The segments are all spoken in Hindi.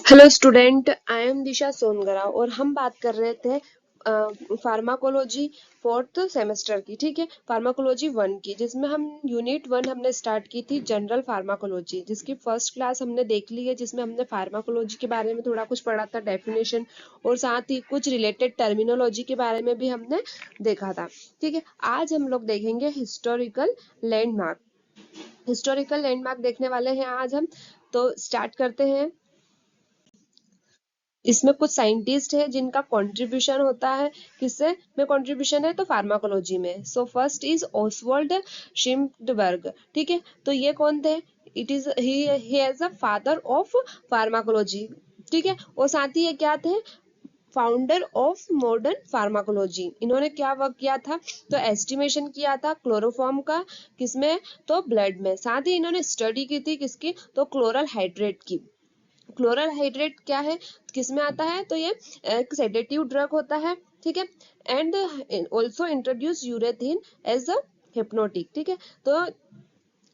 हेलो स्टूडेंट, आई एम दिशा सोनगरा और हम बात कर रहे थे फार्माकोलॉजी फोर्थ सेमेस्टर की। ठीक है, फार्माकोलॉजी 1 की, जिसमें हम यूनिट 1 हमने स्टार्ट की थी जनरल फार्माकोलॉजी, जिसकी फर्स्ट क्लास हमने देख ली है, जिसमें हमने फार्माकोलॉजी के बारे में थोड़ा कुछ पढ़ा था, डेफिनेशन और साथ ही कुछ रिलेटेड टर्मिनोलॉजी के बारे में भी हमने देखा था। ठीक है, आज हम लोग देखेंगे हिस्टोरिकल लैंडमार्क। हिस्टोरिकल लैंडमार्क देखने वाले हैं आज हम। तो स्टार्ट करते हैं। इसमें कुछ साइंटिस्ट है जिनका कंट्रीब्यूशन होता है। किससे में कंट्रीब्यूशन है? तो फार्माकोलॉजी में। So first is Oswald Schmiedeberg. ठीक है, तो ये कौन थे? It is he as a father of pharmacology. ठीक है, और साथ ही ये क्या थे? Founder of modern pharmacology. इन्होंने क्या वर्क किया था? तो एस्टिमेशन किया था क्लोरोफॉर्म का। किसमें? तो ब्लड में। साथ ही इन्होंने स्टडी की थी किसकी? तो क्लोरल हाइड्रेट की। क्लोरल हाइड्रेट क्या है, किसमें आता है? तो ये एक सेडेटिव ड्रग होता है। ठीक है, and also introduce urethane as a hypnotic. ठीक है, तो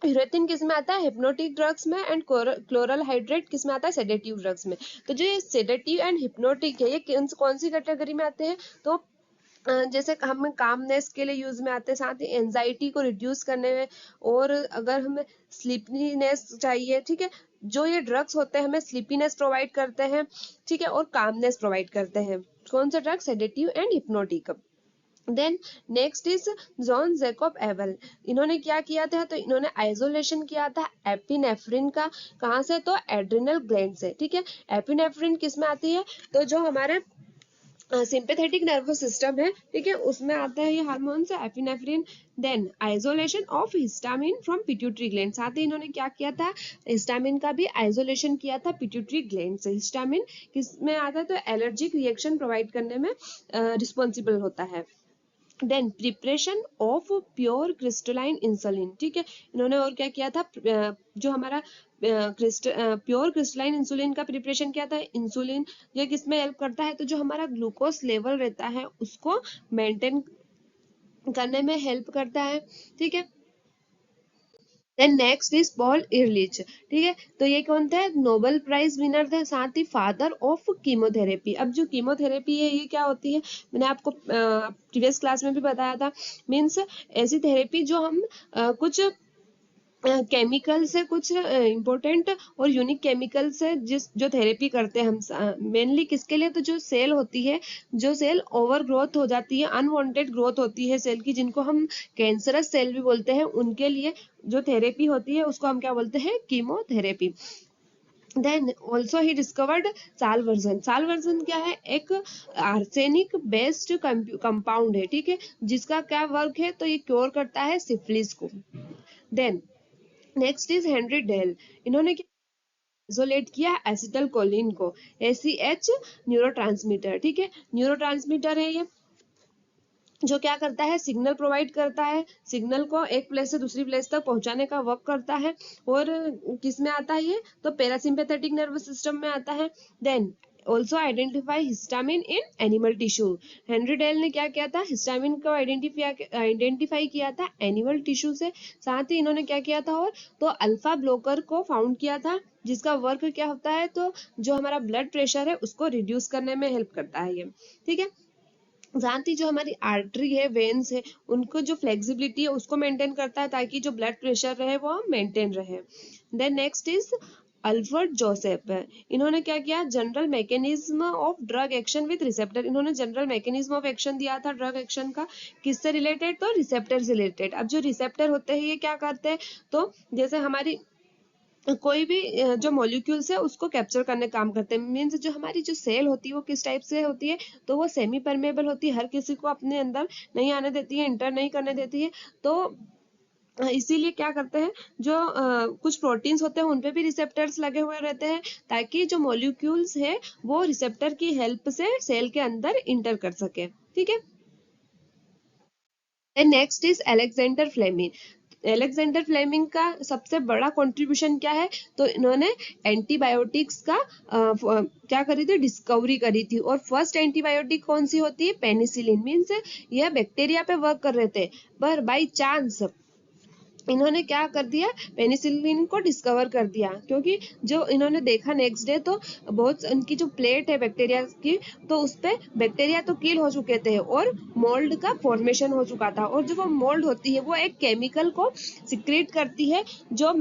यूरेथीन किस में आता है? हिप्नोटिक ड्रग्स में। एंड क्लोरल हाइड्रेट किस में आता है? सेडेटिव ड्रग्स में। तो जो ये सेडेटिव एंड हिप्नोटिक है, ये कौन सी कैटेगरी में आते हैं? तो जैसे हम कामनेस के लिए यूज में आते हैं, साथ ही एंजाइटी को रिड्यूस करने में, और अगर हमें स्लीपीनेस चाहिए। ठीक है, जो ये ड्रग्स होते हैं हमें स्लीपीनेस प्रोवाइड करते हैं। ठीक है, और कामनेस प्रोवाइड करते हैं। कौन सा drug? Sedative and hypnotic. Then next is John Jacob Abel. इन्होंने क्या किया था? तो इन्होंने आइसोलेशन किया था एपिनेफ्रिन का। कहाँ से? तो एड्रिनल ग्लैंड से। ठीक है, एपिनेफ्रिन किस में आती है? तो जो हमारे सिंपैथेटिक नर्वस सिस्टम है, ठीक है, उसमें आता है ये हार्मोन से epinephrine. Then isolation of histamine from pituitary gland. साथ ही इन्होंने क्या किया था? हिस्टामिन का भी आइसोलेशन किया था पिट्यूटरी ग्लैंड से। हिस्टामिन किस में आता है? तो एलर्जिक रिएक्शन प्रोवाइड करने में रिस्पॉन्सिबल होता है। Then preparation of pure crystalline insulin. ठीक है, इन्होंने और क्या किया था? जो हमारा प्योर क्रिस्टलाइन इंसुलिन का प्रिपरेशन किया था। इंसुलिन ये किस में हेल्प करता है? तो जो हमारा ग्लूकोज लेवल रहता है उसको मेंटेन करने में हेल्प करता है। ठीक है, देन नेक्स्ट इज पॉल इरलिच। ठीक है, तो ये कौन थे? नोबेल प्राइज विनर थे, साथ ही फादर ऑफ कीमोथेरेपी। अब जो कीमोथेरेपी है ये क्या होती है? मैंने आपको प्रीवियस क्लास में भी बताया था। मीन्स ऐसी थेरेपी जो हम कुछ केमिकल से, कुछ इम्पोर्टेंट और यूनिक केमिकल से जिस जो थेरेपी करते हैं हम मेनली किसके लिए? तो जो सेल होती है, जो सेल ओवर ग्रोथ हो जाती है, अनवांटेड ग्रोथ होती है सेल की, जिनको हम कैंसरस सेल भी बोलते हैं, उनके लिए जो थेरेपी होती है उसको हम क्या बोलते हैं? Chemotherapy. Then also he discovered salvarsan. Salvarsan क्या है? एक आर्सेनिक बेस्ड कंपाउंड है। ठीक है, जिसका क्या वर्क है? तो ये क्योर करता है सिफिलिस को। Then next is Henry Dale. इन्होंने क्या आइसोलेट किया? एसिटल कोलिन को। ACH neurotransmitter. ठीक है, न्यूरोट्रांसमीटर है ये, जो क्या करता है? सिग्नल प्रोवाइड करता है, सिग्नल को एक प्लेस से दूसरी प्लेस तक पहुंचाने का वर्क करता है। और किस में आता है ये? तो पैरासिम्पैथेटिक नर्वस सिस्टम में आता है। Then also identify histamine in animal tissue. Henry Dale ने क्या किया था? हिस्टामिन को आइडेंटिफाई किया था एनिमल टिश्यू से। साथ ही इन्होंने क्या किया था? और तो अल्फा ब्लॉकर को फाउंड किया था, जिसका वर्क क्या होता है? तो जो हमारा ब्लड प्रेशर है उसको रिड्यूस करने में हेल्प करता है ये। ठीक है, साथ ही जो हमारी आर्टरी है, वेन्स है, उनको जो फ्लेक्सिबिलिटी है उसको मेंटेन करता है, ताकि जो ब्लड प्रेशर रहे वो मेंटेन रहे। Then next is Alfred Joseph है। इन्होंने क्या किया? General mechanism of drug action with receptor. इन्होंने जनरल मैकेनिज्म ऑफ एक्शन दिया था ड्रग एक्शन का। किससे रिलेटेड? तो रिसेप्टर से रिलेटेड। अब जो रिसेप्टर होते हैं ये क्या करते हैं? तो जैसे हमारी कोई भी जो मॉलिक्यूल्स है उसको कैप्चर करने काम करते हैं। मीन्स जो हमारी जो सेल होती है वो किस टाइप से होती है? तो वो सेमी परमेबल होती है, हर किसी को अपने अंदर नहीं आने देती है, इंटर नहीं करने देती है। तो इसीलिए क्या करते हैं? जो कुछ प्रोटीन्स होते हैं उनपे भी रिसेप्टर्स लगे हुए रहते हैं, ताकि जो मॉलिक्यूल्स है वो रिसेप्टर की हेल्प से सेल के अंदर इंटर कर सके। ठीक है, next is Alexander Fleming. Alexander Fleming का सबसे बड़ा कंट्रीब्यूशन क्या है? तो इन्होंने एंटीबायोटिक्स का क्या करी थी? डिस्कवरी करी थी। और फर्स्ट एंटीबायोटिक कौन सी होती है? पेनिसिलिन। मीन्स यह बैक्टीरिया पे वर्क कर रहे थे, पर बाई चांस इन्होंने क्या कर दिया, पेनिसिलिन को डिस्कवर कर दिया, क्योंकि जो इन्होंने देखा नेक्स्ट डे तो बहुत उनकी जो प्लेट है बैक्टीरिया की, तो उस पे बैक्टीरिया तो किल हो चुके थे और मोल्ड का फॉर्मेशन हो चुका था। और जो वो मोल्ड होती है वो एक केमिकल को सिक्रेट करती है, जो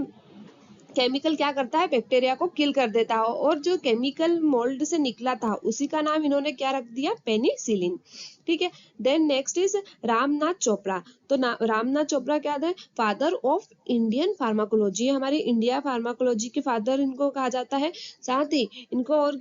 केमिकल क्या करता है, बैक्टीरिया को किल कर देता है। और जो केमिकल मोल्ड से निकला था उसी का नाम इन्होंने क्या रख दिया, पेनिसिलिन। ठीक है। Then next is Ramnath Chopra. तो रामनाथ चोपड़ा क्या थे, फादर ऑफ इंडियन फार्माकोलॉजी, हमारे इंडिया फार्माकोलॉजी के फादर इनको कहा जाता है। साथ ही इनको और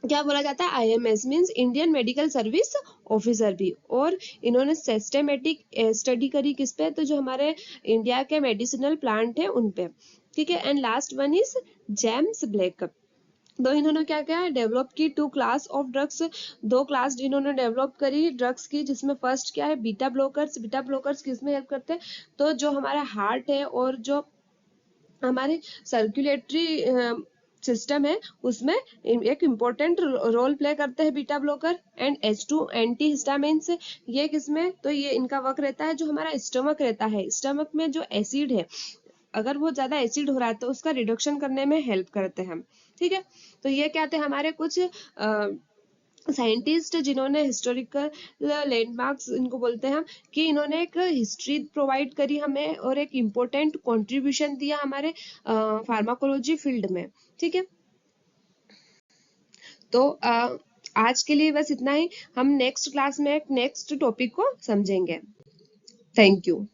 क्या बोला जाता है, IMS means Indian medical service officer भी। और इन्होंने सिस्टमेटिक स्टडी करी किस पे, तो जो हमारे इंडिया के मेडिसिनल प्लांट है उन पे। ठीक है। And last one is James black. तो इन्होंने क्या क्या डेवलप की, 2 क्लास ऑफ ड्रग्स, 2 क्लास इन्होंने डेवलप करी ड्रग्स की, जिसमें फर्स्ट क्या है, बीटा ब्लॉकर्स। बीटा ब्लॉकर्स किसमें हेल्प करते हैं, तो जो हमारा हार्ट है और जो हमारे सर्कुलेटरी सिस्टम है उसमें एक इम्पोर्टेंट रोल प्ले करते हैं beta blocker. And H2 anti histamines, ये किसमें, तो ये इनका वर्क रहता है जो हमारा स्टमक रहता है, स्टमक में जो एसिड है, अगर वो ज्यादा एसिड हो रहा है तो उसका रिडक्शन करने में हेल्प करते हैं। ठीक है। तो ये क्या थे हमारे कुछ साइंटिस्ट जिन्होंने हिस्टोरिकल लैंडमार्क्स इनको बोलते हैं हम, कि इन्होंने एक हिस्ट्री प्रोवाइड करी हमें और एक इम्पोर्टेंट कंट्रीब्यूशन दिया हमारे फार्माकोलॉजी फील्ड में। ठीक है। तो आज के लिए बस इतना ही। हम नेक्स्ट क्लास में एक नेक्स्ट टॉपिक को समझेंगे। Thank you.